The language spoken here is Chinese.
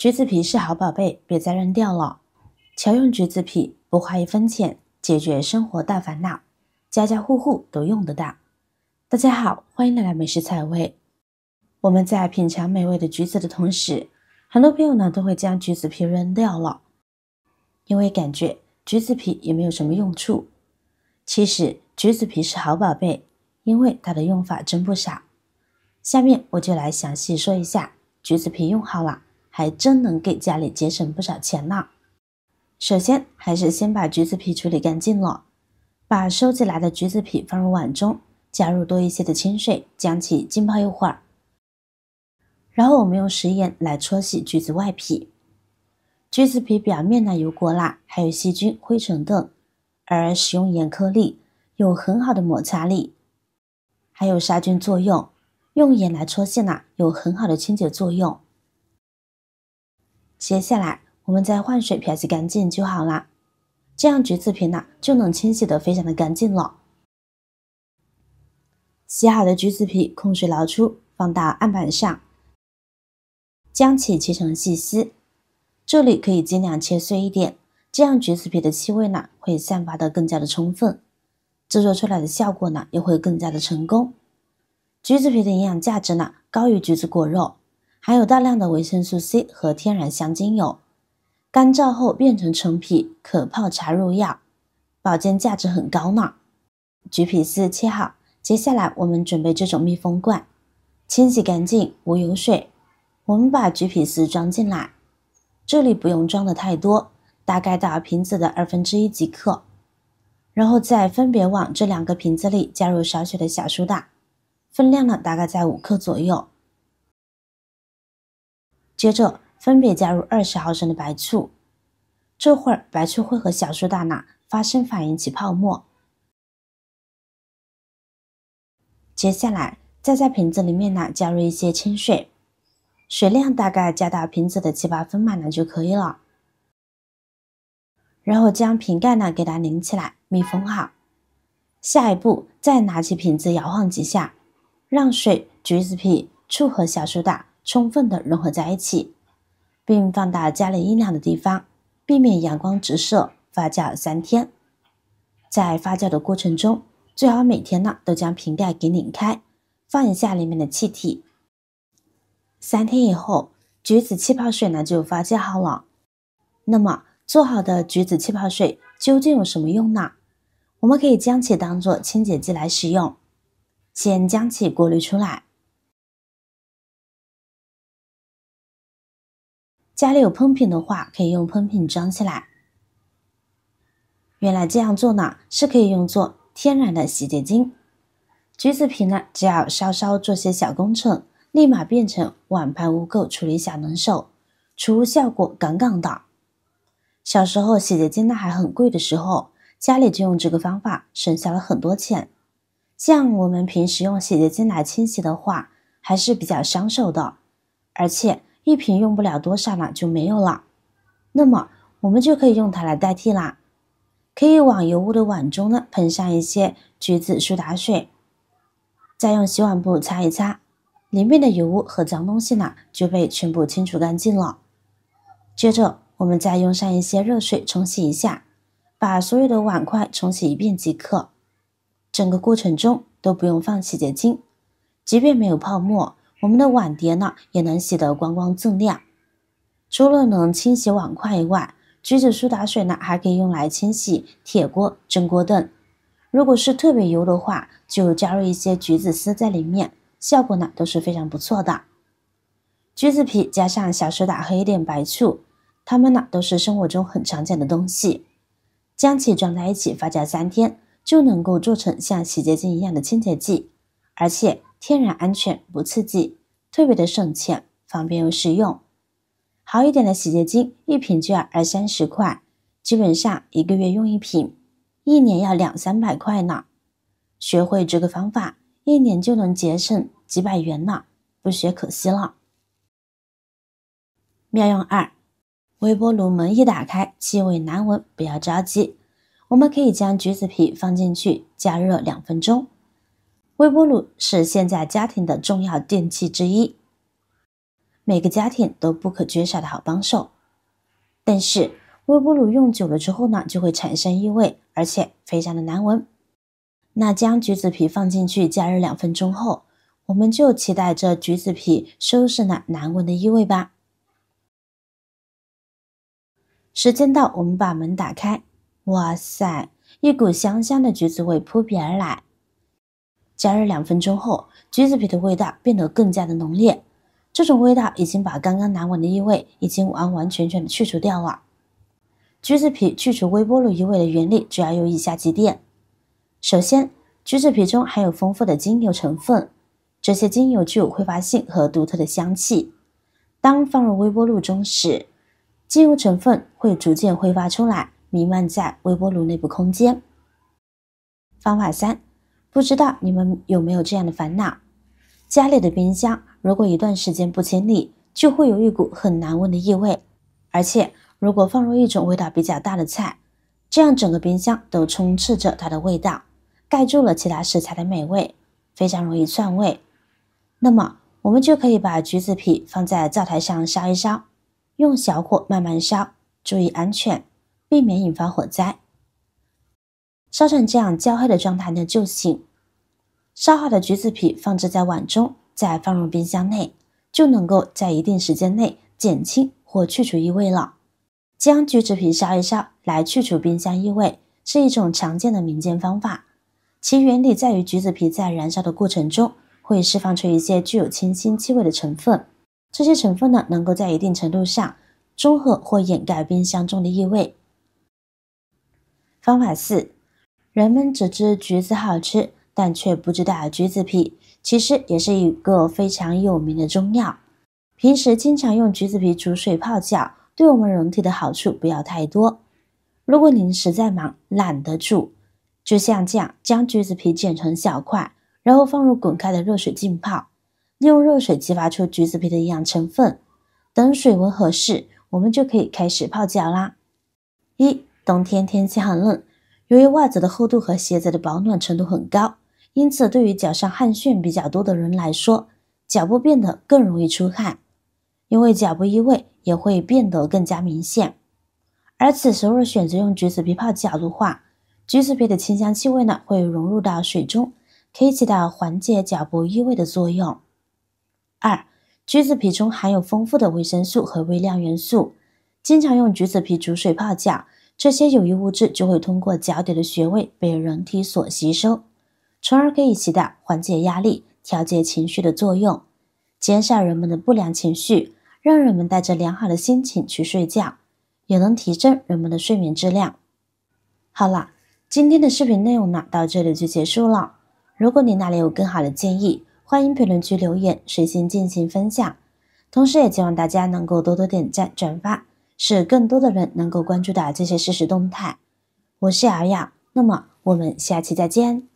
橘子皮是好宝贝，别再扔掉了。巧用橘子皮，不花1分钱，解决生活大烦恼，家家户户都用得到。大家好，欢迎来到美食采味。我们在品尝美味的橘子的同时，很多朋友呢都会将橘子皮扔掉了，因为感觉橘子皮也没有什么用处。其实橘子皮是好宝贝，因为它的用法真不少。下面我就来详细说一下，橘子皮用好了，还真能给家里节省不少钱呢。首先还是先把橘子皮处理干净了，把收集来的橘子皮放入碗中，加入多一些的清水，将其浸泡一会儿。然后我们用食盐来搓洗橘子外皮。橘子皮表面呢有果蜡，还有细菌、灰尘等，而使用盐颗粒有很好的摩擦力，还有杀菌作用。用盐来搓洗呢，有很好的清洁作用。接下来我们再换水漂洗干净就好了，这样橘子皮呢就能清洗得非常的干净了。洗好的橘子皮控水捞出，放到案板上，将其切成细丝。这里可以尽量切碎一点，这样橘子皮的气味呢会散发得更加的充分，制作出来的效果呢也会更加的成功。橘子皮的营养价值呢高于橘子果肉，含有大量的维生素 C 和天然香精油，干燥后变成陈皮，可泡茶入药，保健价值很高呢。橘皮丝切好，接下来我们准备这种密封罐，清洗干净，无油水。我们把橘皮丝装进来，这里不用装的太多，大概到瓶子的1/2即可。然后再分别往这2个瓶子里加入少许的小苏打，分量呢大概在5克左右。接着分别加入20毫升的白醋，这会儿白醋会和小苏打呢发生反应起泡沫。接下来再在瓶子里面呢加入一些清水，水量大概加到瓶子的7、8分满了就可以了。然后将瓶盖呢给它拧起来，密封好。下一步再拿起瓶子摇晃几下，让水、橘子皮、醋和小苏打充分的融合在一起，并放到家里阴凉的地方，避免阳光直射，发酵3天。在发酵的过程中，最好每天呢都将瓶盖给拧开，放一下里面的气体。3天以后，橘子气泡水呢就发酵好了。那么做好的橘子气泡水究竟有什么用呢？我们可以将其当作清洁剂来使用。先将其过滤出来。家里有喷瓶的话，可以用喷瓶装起来。原来这样做呢，是可以用作天然的洗洁精。橘子皮呢，只要稍稍做些小工程，立马变成碗盘污垢处理小能手，除污效果杠杠的。小时候洗洁精呢还很贵的时候，家里就用这个方法，省下了很多钱。像我们平时用洗洁精来清洗的话，还是比较伤手的，而且一瓶用不了多少呢就没有了。那么我们就可以用它来代替啦。可以往有污的碗中呢喷上一些橘子苏打水，再用洗碗布擦一擦，里面的油污和脏东西呢就被全部清除干净了。接着我们再用上一些热水冲洗一下，把所有的碗筷冲洗一遍即可。整个过程中都不用放洗洁精，即便没有泡沫，我们的碗碟呢也能洗得光光锃亮。除了能清洗碗筷以外，橘子苏打水呢还可以用来清洗铁锅、蒸锅等。如果是特别油的话，就加入一些橘子丝在里面，效果呢都是非常不错的。橘子皮加上小苏打和一点白醋，它们呢都是生活中很常见的东西，将其装在一起发酵3天，就能够做成像洗洁精一样的清洁剂，而且天然安全，不刺激，特别的省钱，方便又实用。好一点的洗洁精一瓶就要20-30块，基本上1个月用1瓶，1年要200-300块呢。学会这个方法，1年就能节省几百元呢，不学可惜了。妙用2，微波炉门一打开，气味难闻，不要着急。我们可以将橘子皮放进去，加热2分钟。微波炉是现在家庭的重要电器之一。每个家庭都不可缺少的好帮手。但是微波炉用久了之后呢，就会产生异味，而且非常的难闻。那将橘子皮放进去加热2分钟后，我们就期待着橘子皮收拾那难闻的异味吧。时间到，我们把门打开，哇塞，一股香香的橘子味扑鼻而来。加热2分钟后，橘子皮的味道变得更加的浓烈，这种味道已经把刚刚难闻的异味已经完完全全的去除掉了。橘子皮去除微波炉异味的原理主要有以下几点。首先，橘子皮中含有丰富的精油成分，这些精油具有挥发性和独特的香气。当放入微波炉中时，精油成分会逐渐挥发出来，弥漫在微波炉内部空间。方法3，不知道你们有没有这样的烦恼？家里的冰箱如果一段时间不清理，就会有一股很难闻的异味，而且如果放入一种味道比较大的菜，这样整个冰箱都充斥着它的味道，盖住了其他食材的美味，非常容易窜味。那么我们就可以把橘子皮放在灶台上烧一烧，用小火慢慢烧，注意安全，避免引发火灾。烧成这样焦黑的状态呢就行。烧好的橘子皮放置在碗中，再放入冰箱内，就能够在一定时间内减轻或去除异味了。将橘子皮烧一烧来去除冰箱异味，是一种常见的民间方法。其原理在于橘子皮在燃烧的过程中会释放出一些具有清新气味的成分，这些成分呢能够在一定程度上中和或掩盖冰箱中的异味。方法4，人们只知橘子好吃，但却不知道橘子皮其实也是一个非常有名的中药。平时经常用橘子皮煮水泡脚，对我们人体的好处不要太多。如果您实在忙，懒得煮，就像这样将橘子皮剪成小块，然后放入滚开的热水浸泡，利用热水激发出橘子皮的营养成分。等水温合适，我们就可以开始泡脚啦。冬天天气很冷，由于袜子的厚度和鞋子的保暖程度很高，因此对于脚上汗腺比较多的人来说，脚部变得更容易出汗，因为脚部异味也会变得更加明显。而此时若选择用橘子皮泡脚的话，橘子皮的清香气味呢会融入到水中，可以起到缓解脚部异味的作用。2，橘子皮中含有丰富的维生素和微量元素，经常用橘子皮煮水泡脚，这些有益物质就会通过脚底的穴位被人体所吸收，从而可以起到缓解压力、调节情绪的作用，减少人们的不良情绪，让人们带着良好的心情去睡觉，也能提升人们的睡眠质量。好了，今天的视频内容呢到这里就结束了。如果你那里有更好的建议，欢迎评论区留言，随心进行分享。同时也希望大家能够多多点赞转发，使更多的人能够关注到这些实时动态。我是瑶瑶，那么我们下期再见。